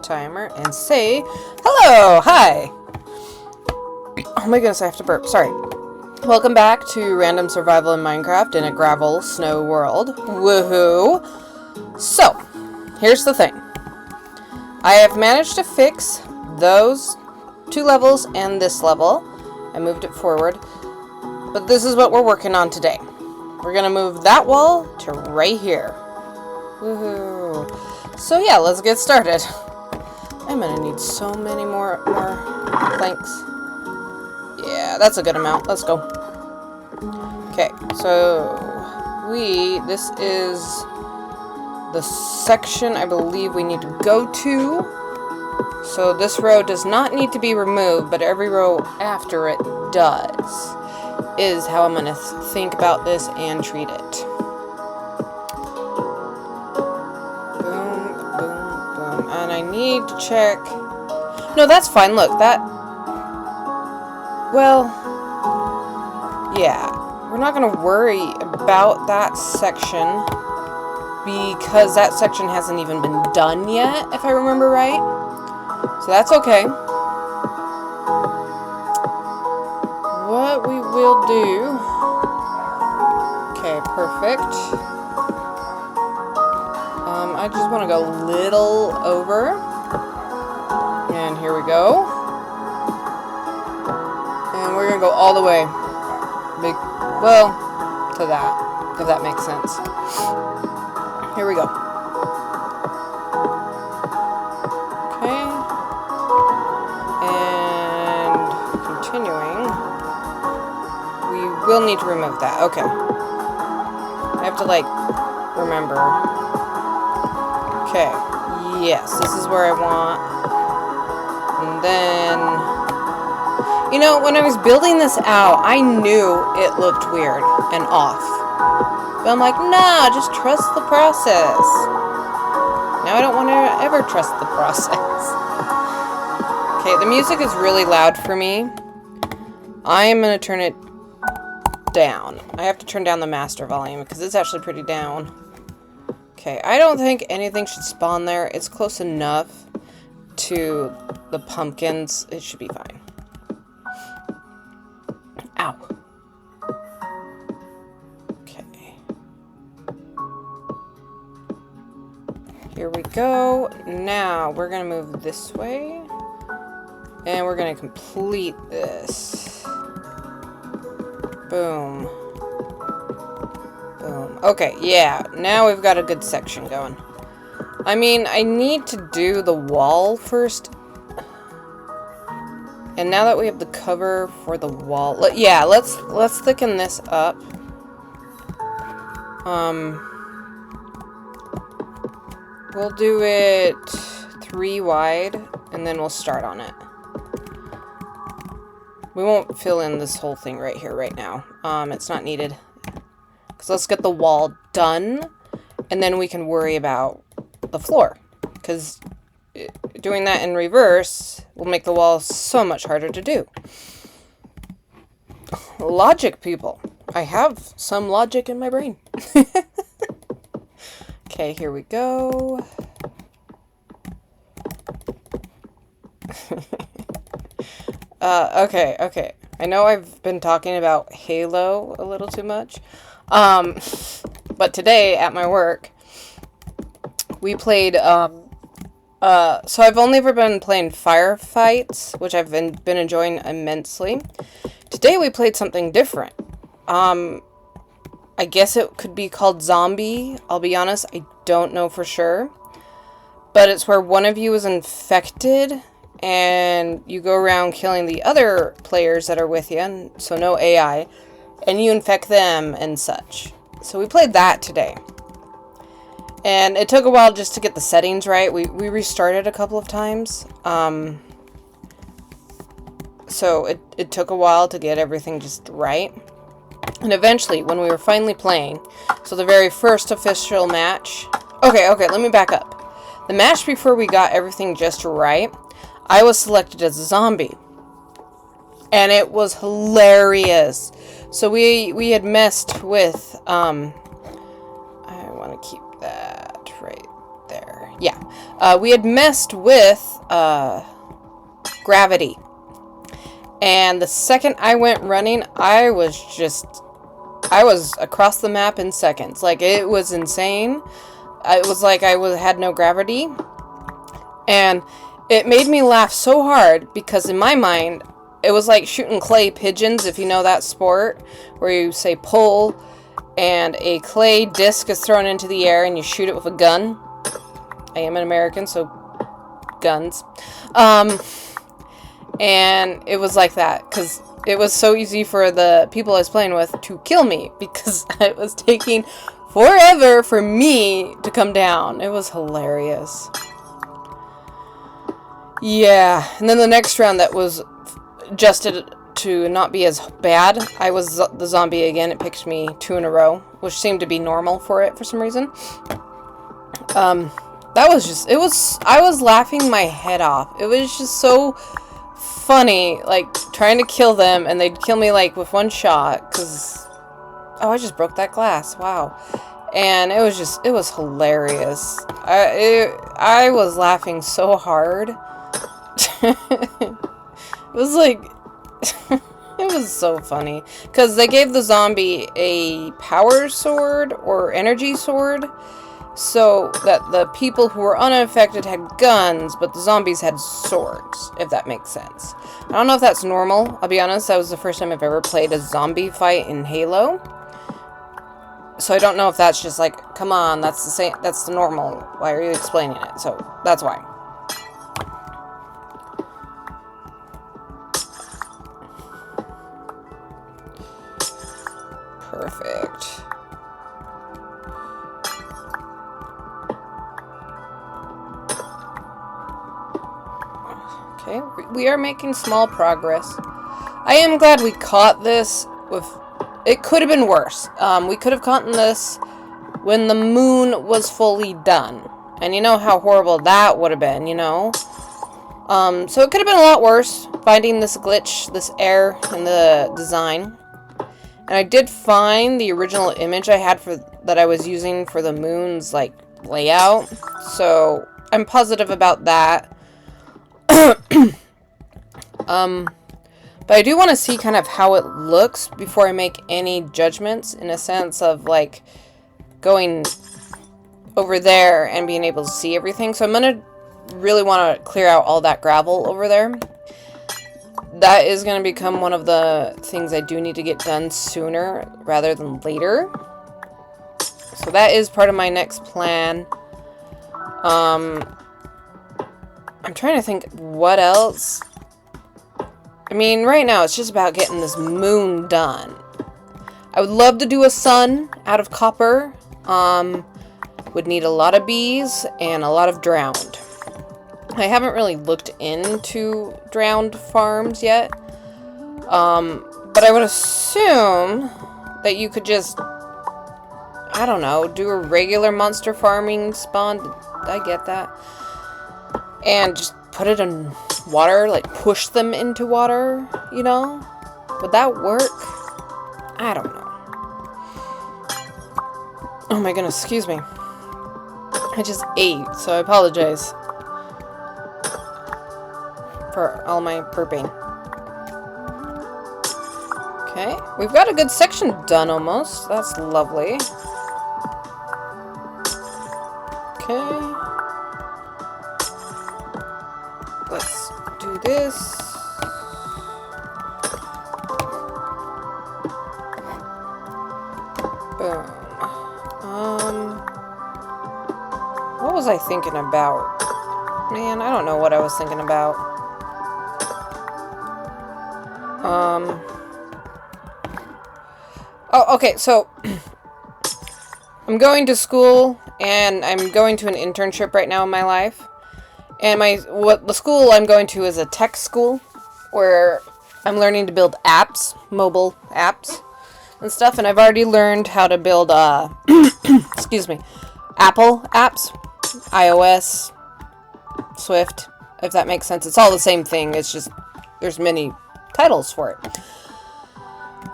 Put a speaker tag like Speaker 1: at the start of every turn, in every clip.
Speaker 1: timer and say hello, hi. Oh my goodness, I have to burp. Sorry. Welcome back to Random Survival in Minecraft in a gravel snow world. Woohoo! So, here's the thing. I have managed to fix those 2 levels and this level. I moved it forward. But this is what we're working on today. We're gonna move that wall to right here. Woohoo! So yeah, let's get started. I'm gonna need so many more planks. Yeah, that's a good amount. Let's go. Okay, so this is the section I believe we need to go to. So this row does not need to be removed, but every row after it does, is how I'm gonna think about this and treat it. Boom, boom, boom. And I need to check. No, that's fine. Look, well, yeah. We're not going to worry about that section because that section hasn't even been done yet, if I remember right. So that's okay. What we will do... Okay, perfect. I just want to go a little over. And here we go. And we're going to go all the way. Well, to that, if that makes sense. Here we go. Okay. And continuing. We will need to remove that. Okay. I have to, remember. Okay. Yes, this is where I want. And then... You know, when I was building this out, I knew it looked weird and off. But I'm like, nah, just trust the process. Now I don't want to ever trust the process. Okay, the music is really loud for me. I am going to turn it down. I have to turn down the master volume because it's actually pretty down. Okay, I don't think anything should spawn there. It's close enough to the pumpkins. It should be fine. Ow. Okay. Here we go. Now we're going to move this way. And we're going to complete this. Boom. Boom. Okay, yeah. Now we've got a good section going. I mean, I need to do the wall first. And now that we have the cover for the wall, let's thicken this up. We'll do it 3 wide, and then we'll start on it. We won't fill in this whole thing right here, right now. It's not needed. So let's get the wall done, and then we can worry about the floor. Because doing that in reverse will make the wall so much harder to do. Logic, people. I have some logic in my brain. Okay, here we go. Okay. I know I've been talking about Halo a little too much. But today at my work, we played, so I've only ever been playing firefights, which I've been enjoying immensely. Today we played something different. I guess it could be called zombie. I'll be honest, I don't know for sure. But it's where one of you is infected, and you go around killing the other players that are with you, and so no AI, and you infect them and such. So we played that today. And it took a while just to get the settings right. We restarted a couple of times. So it took a while to get everything just right. And eventually, when we were finally playing, so the very first official match... Okay, let me back up. The match before we got everything just right, I was selected as a zombie. And it was hilarious. So we had messed with... I want to keep that right there. yeah. We had messed with gravity. And the second I went running, I was across the map in seconds. Like, it was insane. It was like I had no gravity. And it made me laugh so hard because in my mind, it was like shooting clay pigeons, if you know that sport, where you say pull and a clay disc is thrown into the air and you shoot it with a gun. I am an American, so guns. And it was like that because it was so easy for the people I was playing with to kill me because it was taking forever for me to come down. It was hilarious. Yeah, and then the next round that was adjusted to not be as bad, I was the zombie again. It picked me 2 in a row, which seemed to be normal for it for some reason. That was just, I was laughing my head off. It was just so funny, like, trying to kill them, and they'd kill me, like, with one shot, because, oh, I just broke that glass, wow. And it was hilarious. I was laughing so hard. It was like, it was so funny, because they gave the zombie a power sword, or energy sword, so that the people who were unaffected had guns, but the zombies had swords, if that makes sense. I don't know if that's normal. I'll be honest, that was the first time I've ever played a zombie fight in Halo. So I don't know if that's just like, come on, that's the same, that's the normal. Why are you explaining it? So that's why. Perfect. Okay, we are making small progress. I am glad we caught this with... It could have been worse. We could have caught this when the moon was fully done. And you know how horrible that would have been, you know? So it could have been a lot worse, finding this glitch, this error in the design. And I did find the original image I had that I was using for the moon's, like, layout. So I'm positive about that. But I do want to see kind of how it looks before I make any judgments, in a sense of like going over there and being able to see everything. So I'm going to really want to clear out all that gravel over there. That is going to become one of the things I do need to get done sooner rather than later. So that is part of my next plan. I'm trying to think what else. I mean, right now it's just about getting this moon done. I would love to do a sun out of copper. Would need a lot of bees and a lot of drowned. I haven't really looked into drowned farms yet. But I would assume that you could just, I don't know, do a regular monster farming spawn. Did I get that? And just put it in water, like push them into water, you know? Would that work? I don't know. Oh my goodness, excuse me. I just ate, so I apologize for all my burping. Okay, we've got a good section done almost. That's lovely. Okay. Let's do this. Boom. What was I thinking about? Man, I don't know what I was thinking about. Oh, okay, so I'm going to school and I'm going to an internship right now in my life. And the school I'm going to is a tech school where I'm learning to build apps, mobile apps and stuff. And I've already learned how to build, excuse me, Apple apps, iOS, Swift, if that makes sense. It's all the same thing. It's just there's many titles for it.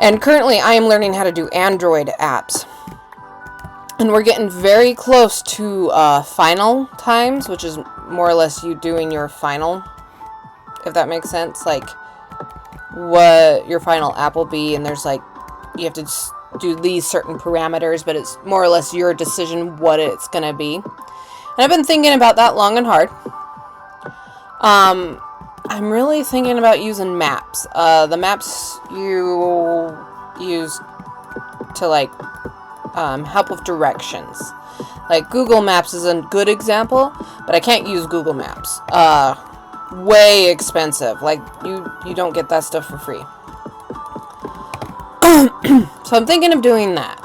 Speaker 1: And currently I am learning how to do Android apps. And we're getting very close to final times, which is more or less you doing your final, if that makes sense. Like, what your final app will be, and there's like, you have to just do these certain parameters, but it's more or less your decision what it's gonna be. And I've been thinking about that long and hard. I'm really thinking about using maps. The maps you use to like help with directions. Like Google Maps is a good example, but I can't use Google Maps. Way expensive. Like you don't get that stuff for free. So I'm thinking of doing that.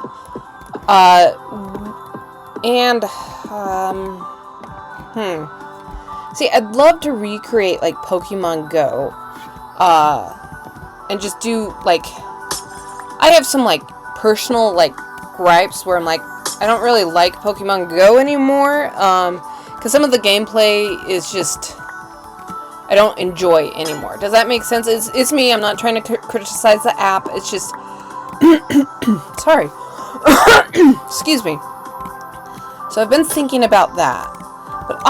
Speaker 1: See, I'd love to recreate like Pokemon Go, and just do like, I have some like personal like gripes where I'm like, I don't really like Pokemon Go anymore, because some of the gameplay is just, I don't enjoy anymore. Does that make sense? It's me. I'm not trying to criticize the app. It's just, sorry. Excuse me. So I've been thinking about that. But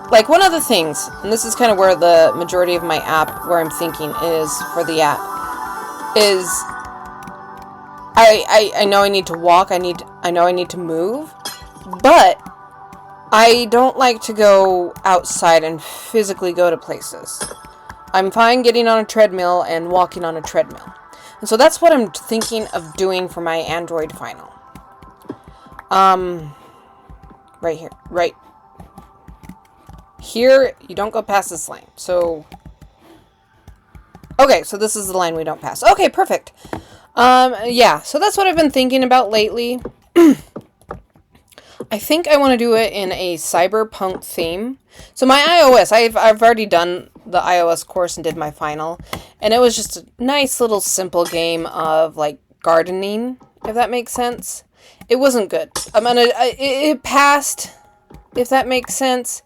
Speaker 1: like one of the things, and this is kind of where the majority of my app, where I'm thinking is for the app, is I know I need to walk. I know I need to move, but I don't like to go outside and physically go to places. I'm fine getting on a treadmill and walking on a treadmill. And so that's what I'm thinking of doing for my Android final. Right here. Right here, you don't go past this line. So, okay, so this is the line we don't pass. Okay, perfect. Yeah, so that's what I've been thinking about lately. I think I want to do it in a cyberpunk theme. So my iOS, I've already done the iOS course and did my final, and it was just a nice little simple game of like gardening, if that makes sense. It wasn't good. It passed, if that makes sense.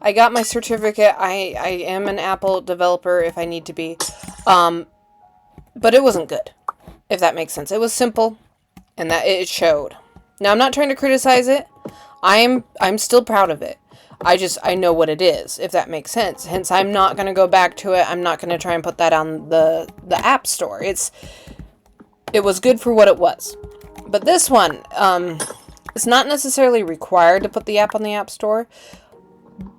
Speaker 1: I got my certificate. I am an Apple developer if I need to be, but it wasn't good, if that makes sense. It was simple, and that it showed. Now, I'm not trying to criticize it. I'm still proud of it. I know what it is, if that makes sense. Hence, I'm not going to go back to it. I'm not going to try and put that on the App Store. It was good for what it was. But this one, it's not necessarily required to put the app on the App Store.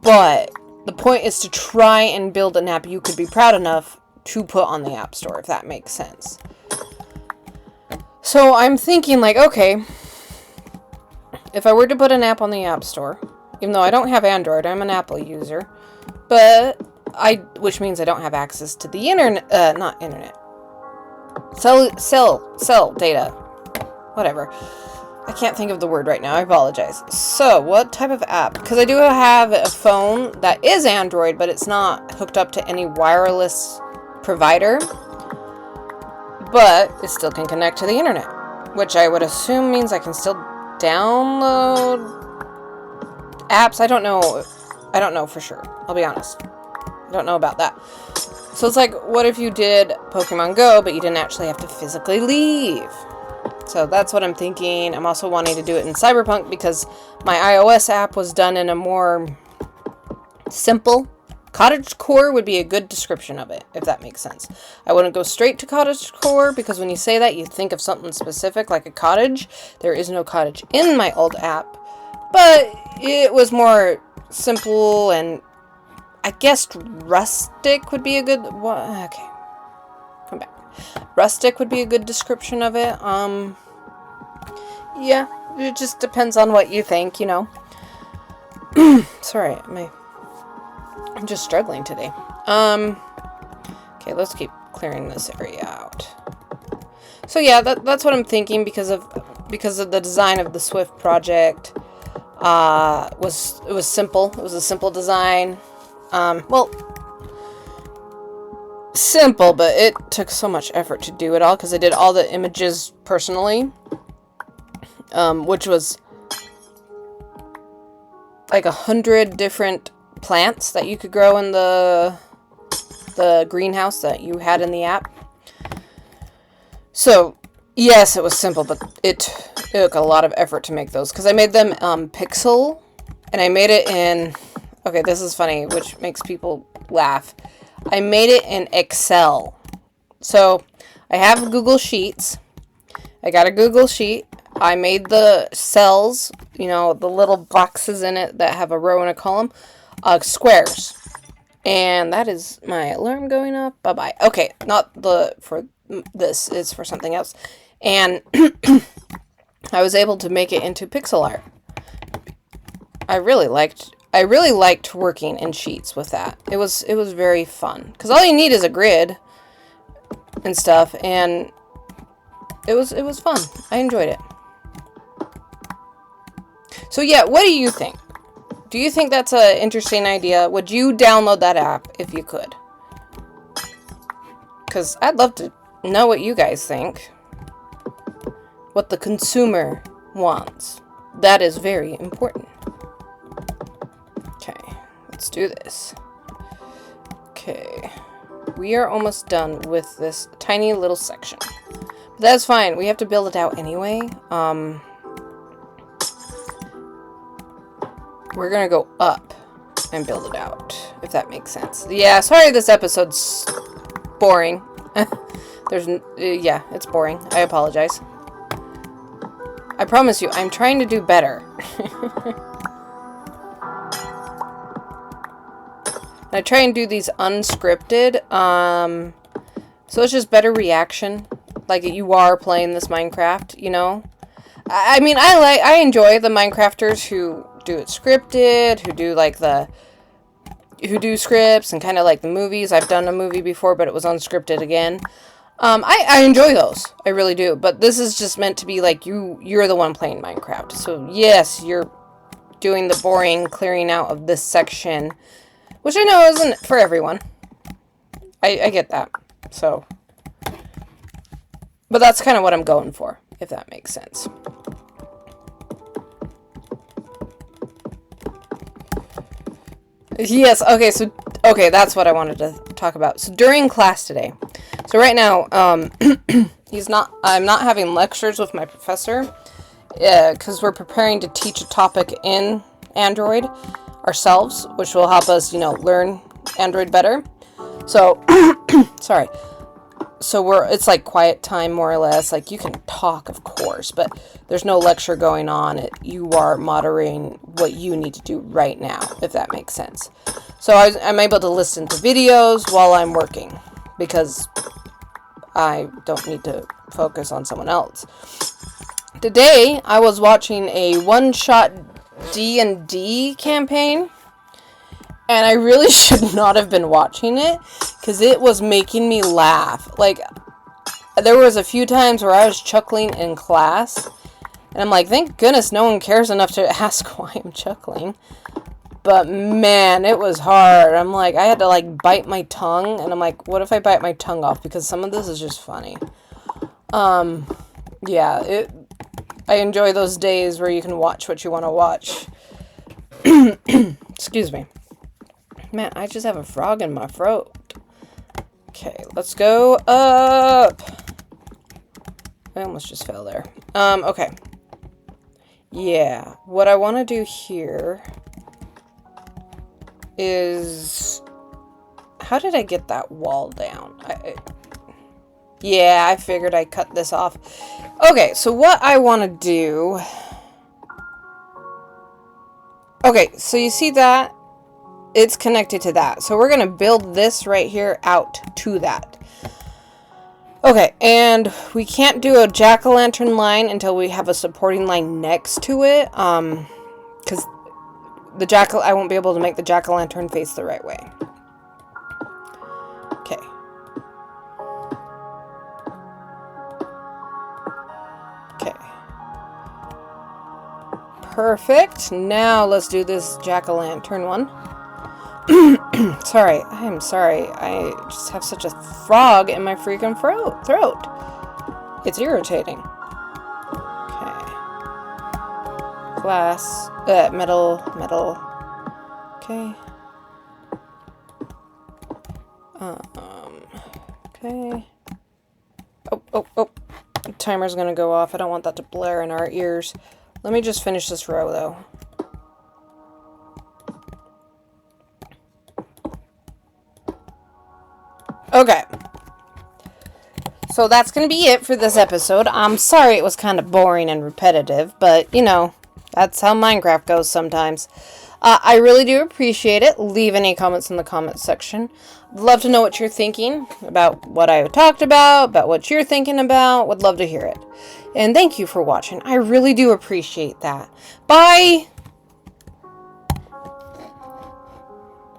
Speaker 1: But the point is to try and build an app you could be proud enough to put on the App Store, if that makes sense. So I'm thinking like, okay, if I were to put an app on the App Store, even though I don't have Android, I'm an Apple user, which means I don't have access to the internet, not internet, cell data, whatever. I can't think of the word right now. I apologize. So, what type of app? Because I do have a phone that is Android, but it's not hooked up to any wireless provider. But it still can connect to the internet, which I would assume means I can still download apps. I don't know for sure. I'll be honest. I don't know about that. So it's like, what if you did Pokemon Go, but you didn't actually have to physically leave? So that's what I'm thinking. I'm also wanting to do it in Cyberpunk because my iOS app was done in a more simple. Cottagecore would be a good description of it, if that makes sense. I wouldn't go straight to cottagecore because when you say that, you think of something specific like a cottage. There is no cottage in my old app, but it was more simple, and I guess rustic would be a good one. Okay, come back. Rustic would be a good description of it. Yeah, it just depends on what you think, you know. Sorry, I'm just struggling today. Okay, let's keep clearing this area out. So yeah, that's what I'm thinking because of the design of the Swift project. It was simple. It was a simple design. Simple, but it took so much effort to do it all because I did all the images personally, which was like 100 different plants that you could grow in the greenhouse that you had in the app. So Yes, it was simple, but it took a lot of effort to make those. Because I made them pixel, and I made it in... Okay, this is funny, which makes people laugh. I made it in Excel. So, I have Google Sheets. I got a Google Sheet. I made the cells, you know, the little boxes in it that have a row and a column, squares. And that is my alarm going off. Bye-bye. Okay, not for this. It's for something else. And I was able to make it into pixel art. I really liked working in Sheets with that. It was very fun. Because all you need is a grid and stuff. And it was fun. I enjoyed it. So yeah, what do you think? Do you think that's an interesting idea? Would you download that app if you could? Because I'd love to know what you guys think. What the consumer wants. That is very important. Okay, let's do this. Okay, we are almost done with this tiny little section. But that's fine. We have to build it out anyway. We're gonna go up and build it out, if that makes sense. Yeah, sorry this episode's boring. Yeah, it's boring. I apologize. I promise you, I'm trying to do better. I try and do these unscripted, so it's just better reaction, like you are playing this Minecraft, you know? I mean, I enjoy the Minecrafters who do it scripted, who do scripts and kind of like the movies. I've done a movie before, but it was unscripted again. I enjoy those. I really do. But this is just meant to be like you're the one playing Minecraft. So yes, you're doing the boring clearing out of this section, which I know isn't for everyone. I get that. So, but that's kind of what I'm going for, if that makes sense. Yes, okay, that's what I wanted to talk about. So during class today, so right now, I'm not having lectures with my professor, because we're preparing to teach a topic in Android ourselves, which will help us, you know, learn Android better. So, sorry. So it's like quiet time, more or less. Like, you can talk, of course, but there's no lecture going on. You are moderating what you need to do right now, if that makes sense. So I'm able to listen to videos while I'm working, because I don't need to focus on someone else. Today, I was watching a one-shot D&D campaign, and I really should not have been watching it, because it was making me laugh. Like, there was a few times where I was chuckling in class, and I'm like, thank goodness no one cares enough to ask why I'm chuckling. But man, it was hard. I'm like, I had to like bite my tongue, and I'm like, what if I bite my tongue off? Because some of this is just funny. Yeah, I enjoy those days where you can watch what you want to watch. Excuse me. Man, I just have a frog in my throat. Okay, let's go up. I almost just fell there. Okay. Yeah, what I want to do here is... How did I get that wall down? Yeah, I figured I'd cut this off. Okay, so what I want to do... Okay, so you see that? It's connected to that. So we're going to build this right here out to that. Okay, and we can't do a jack-o'-lantern line until we have a supporting line next to it. Because I won't be able to make the jack-o'-lantern face the right way. Okay. Okay. Perfect. Now let's do this jack-o'-lantern one. Sorry, I am sorry. I just have such a frog in my freaking throat. It's irritating. Okay. Glass, metal. Okay. Okay. Oh. timer's gonna go off. I don't want that to blare in our ears. Let me just finish this row, though. Okay. So that's going to be it for this episode. I'm sorry it was kind of boring and repetitive, but, you know, that's how Minecraft goes sometimes. I really do appreciate it. Leave any comments in the comments section. I'd love to know what you're thinking about what I talked about what you're thinking about. Would love to hear it. And thank you for watching. I really do appreciate that. Bye!